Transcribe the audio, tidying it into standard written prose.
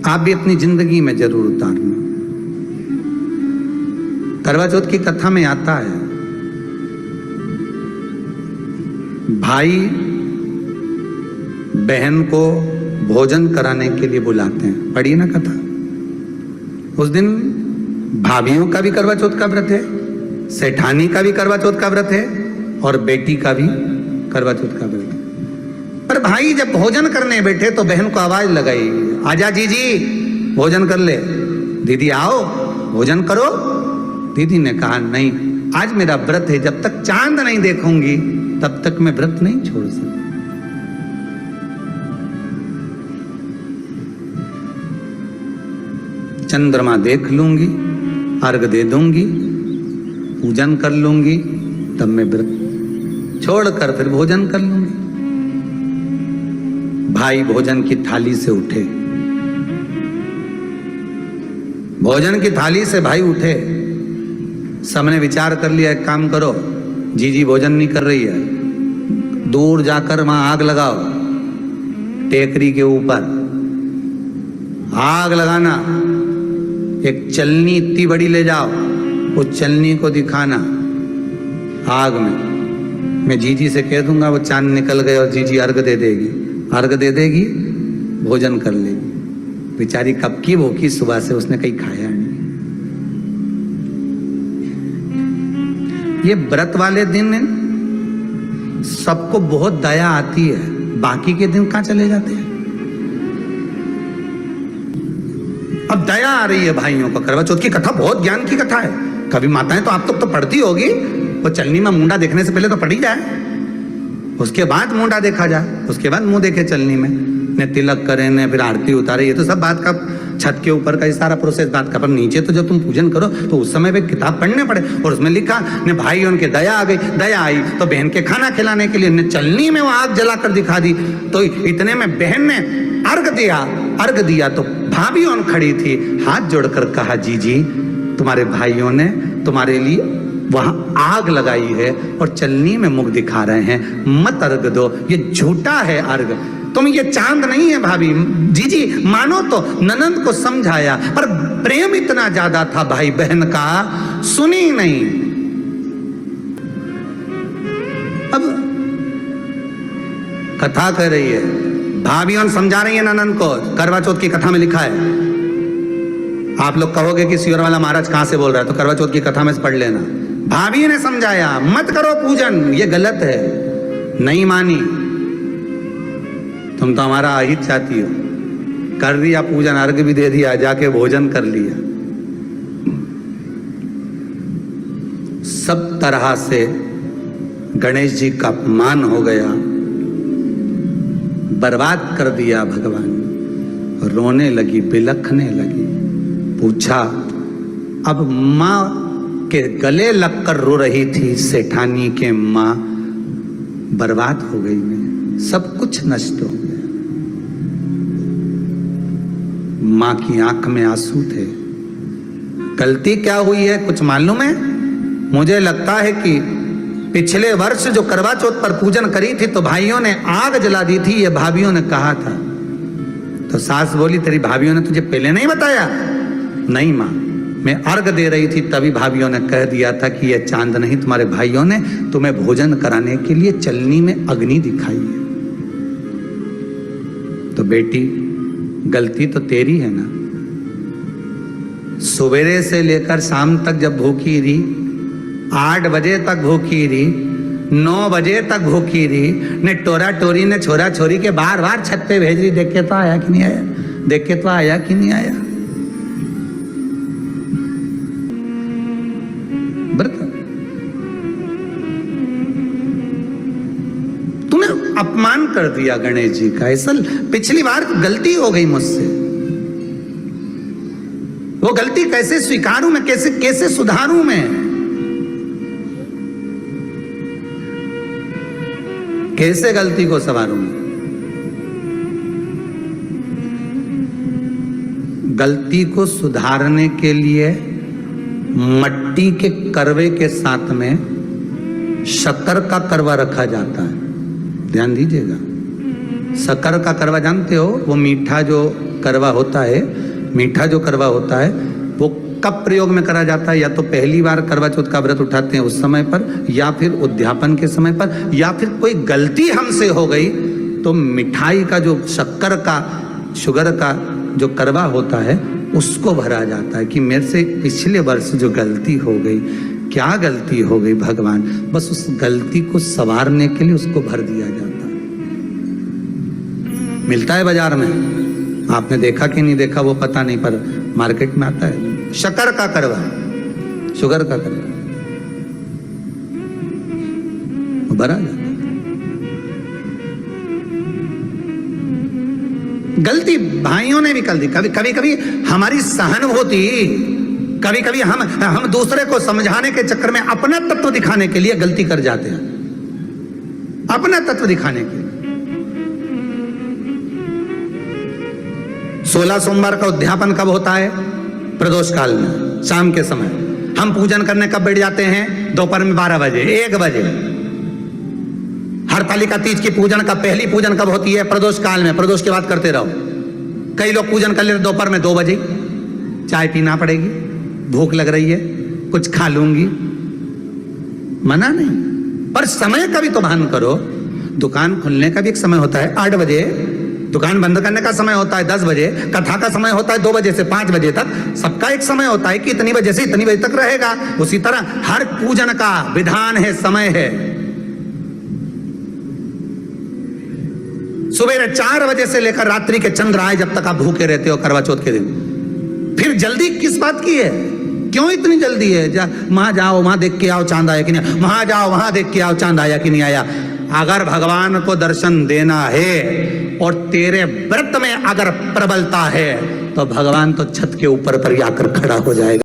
आप भी अपनी जिंदगी में जरूर उतारना। करवा चौथ की कथा में आता है, भाई बहन को भोजन कराने के लिए बुलाते हैं। पढ़िए ना कथा। उस दिन भाभीियों का भी करवा चौथ का व्रत है, सेठानी का भी करवा चौथ का व्रत है और बेटी का भी करवा चौथ का व्रत है। पर भाई जब भोजन करने बैठे तो बहन को आवाज लगाई, आजा जीजी भोजन कर ले। दीदी आओ भोजन करो। दीदी ने कहा नहीं, आज मेरा व्रत है, जब तक चांद नहीं देखूंगी तब तक मैं व्रत नहीं छोड़ सकती। चंद्रमा देख लूंगी, अर्घ दे दूंगी, पूजन कर लूंगी, तब मैं व्रत छोड़कर फिर भोजन कर लूंगी। भाई भोजन की थाली से उठे, भोजन की थाली से भाई उठे। सबने विचार कर लिया, एक काम करो, जीजी भोजन नहीं कर रही है, दूर जाकर वहां आग लगाओ, टेकरी के ऊपर आग लगाना, एक चलनी इतनी बड़ी ले जाओ, उस चलनी को दिखाना आग में। मैं जीजी से कह दूंगा, वो चांद निकल गए और जीजी अर्घ दे देगी, अर्घ दे देगी, भोजन कर लेगी। बेचारी कब की भूखी, सुबह से उसने कहीं खाया नहीं। ये व्रत वाले दिन सबको बहुत दया आती है, बाकी के दिन कहां चले जाते हैं। अब दया आ रही है भाइयों को। करवा चौथ की कथा बहुत ज्ञान की कथा है। कभी माताएं तो आप तो पढ़ती होगी, वो चलनी में मुंडा देखने से पहले तो पढ़ी जाए, उसके बाद मुंडा देखा जाए, उसके बाद मुंह देखे चलनी में, ने तिलक करे, ने फिर आरती उतारे। ये तो सब बात का छत के ऊपर का ये सारा प्रोसेस बात का। पर नीचे तो जब तुम पूजन करो तो उस समय भी किताब पढ़ने पड़े, और उसमें लिखा ने भाई उनके दया आ गई, दया आई तो बहन के खाना खिलाने के लिए ने चलनी में वो आग जलाकर दिखा दी। तो इतने में बहन ने अर्घ दिया, अर्घ दिया तो भाभी उन खड़ी थी, हाथ जोड़कर कहा, जीजी तुम्हारे भाइयों ने तुम्हारे लिए वहां आग लगाई है और चलनी में मुख दिखा रहे हैं, मत अर्घ दो, ये झूठा है अर्घ, तुम ये चांद नहीं है भाभी। जीजी मानो तो ननंद को समझाया, पर प्रेम इतना ज्यादा था भाई बहन का, सुनी नहीं। अब कथा कह रही है, भाभियों समझा रही है ननंद को। करवा चौथ की कथा में लिखा है, आप लोग कहोगे कि सियोर वाला महाराज कहां से बोल रहा है, तो करवा चौथ की कथा में पढ़ लेना। भाभी ने समझाया, मत करो पूजन, ये गलत है, नहीं मानी। तुम तो हमारा अहित चाहती हो, कर दिया पूजन, अर्घ भी दे दिया, जाके भोजन कर लिया। सब तरह से गणेश जी का अपमान हो गया, बर्बाद कर दिया भगवान। रोने लगी, बिलखने लगी। पूछा, अब माँ के गले लगकर रो रही थी सेठानी के माँ, बर्बाद हो गई मैं, सब कुछ नष्ट हो गया। माँ की आंख में आंसू थे। गलती क्या हुई है कुछ मालूम है? मुझे लगता है कि पिछले वर्ष जो करवा चौथ पर पूजन करी थी तो भाइयों ने आग जला दी थी, ये भाभियों ने कहा था। तो सास बोली, तेरी भाभियों ने तुझे पहले नहीं बताया? नहीं माँ, मैं अर्घ दे रही थी तभी भाभियों ने कह दिया था कि यह चांद नहीं, तुम्हारे भाइयों ने तुम्हें भोजन कराने के लिए चलनी में अग्नि दिखाई है। तो बेटी गलती तो तेरी है ना। सवेरे से लेकर शाम तक जब भूखी रही, 8 बजे तक भूखी रही, 9 बजे तक भूखी रही, ने टोरा टोरी ने छोरा छोरी के बार बार छत पे भेज रही, देख के तो आया कि नहीं आया, देख के तो आया कि नहीं आया। तूने अपमान कर दिया गणेश जी का। ऐसा पिछली बार गलती हो गई मुझसे, वो गलती कैसे स्वीकारूं मैं, कैसे कैसे सुधारूं मैं, कैसे गलती को संवारूं? गलती को सुधारने के लिए मट्टी के करवे के साथ में शक्कर का करवा रखा जाता है। ध्यान दीजिएगा, शक्कर का करवा जानते हो, वो मीठा जो करवा होता है, मीठा जो करवा होता है, वो कब प्रयोग में करा जाता है? या तो पहली बार करवा चौथ का व्रत उठाते हैं उस समय पर, या फिर उद्यापन के समय पर, या फिर कोई गलती हमसे हो गई तो मिठाई का जो शक्कर का, शुगर का जो करवा होता है उसको भरा जाता है कि मेरे से पिछले वर्ष जो गलती हो गई, क्या गलती हो गई भगवान, बस उस गलती को संवारने के लिए उसको भर दिया जाता है। मिलता है बाजार में, आपने देखा कि नहीं देखा वो पता नहीं, पर मार्केट में आता है। शक्कर का करवा, शुगर का करवा, वो भरा जाता है। गलती भाइयों ने भी कर दी, कभी कभी हमारी सहानुभूति, कभी कभी हम दूसरे को समझाने के चक्कर में अपना तत्व दिखाने के लिए गलती कर जाते हैं, अपना तत्व दिखाने के लिए। 16 सोमवार का उद्यापन कब होता है? प्रदोष काल में, शाम के समय। हम पूजन करने कब बैठ जाते हैं? दोपहर में 12 बजे, 1 बजे। हरतालिका तीज की पूजन का पहली पूजन कब होती है? प्रदोष काल में। प्रदोष की बात करते रहो। कई लोग पूजन कर लेते दोपहर में 2 बजे, चाय पीना पड़ेगी, भूख लग रही है, कुछ खा लूंगी, मना नहीं, पर समय का भी तो भान करो। दुकान खुलने का भी एक समय होता है 8 बजे, दुकान बंद करने का समय होता है 10 बजे, कथा का समय होता है 2 बजे से 5 बजे तक। सबका एक समय होता है कि इतनी बजे से इतनी बजे तक रहेगा। उसी तरह हर पूजन का विधान है, समय है। सुबह 4 बजे से लेकर रात्रि के चंद्र आए जब तक आप भूखे रहते हो करवा चौथ के दिन। फिर जल्दी किस बात की है? क्यों इतनी जल्दी है? वहां जाओ, वहां देख के आओ चांद आया कि नहीं, वहां जाओ, वहां देख के आओ चांद आया कि नहीं आया। अगर भगवान को दर्शन देना है और तेरे व्रत में अगर प्रबलता है तो भगवान तो छत के ऊपर पर आकर खड़ा हो जाएगा।